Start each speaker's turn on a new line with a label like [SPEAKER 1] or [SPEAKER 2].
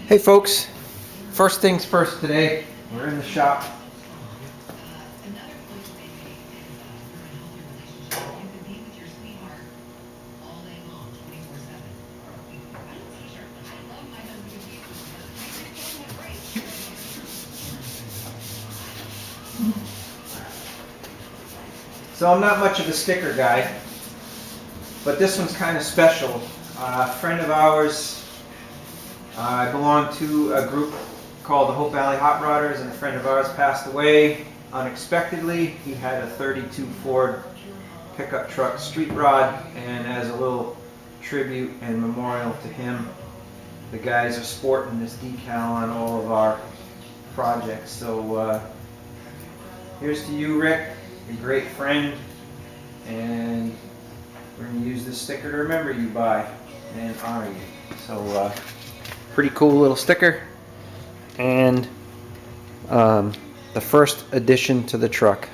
[SPEAKER 1] Hey folks, first things first today, we're in the shop. So I'm not much of a sticker guy, but this one's kind of special. A friend of ours, I belong to a group called the Hope Valley Hot Rodders, and a friend of ours passed away unexpectedly. He had a 32 Ford pickup truck street rod, and as a little tribute and memorial to him, the guys are sporting this decal on all of our projects. So here's to you, Rick, a great friend, and we're going to use this sticker to remember you by and honor you. So pretty cool little sticker, and the first addition to the truck.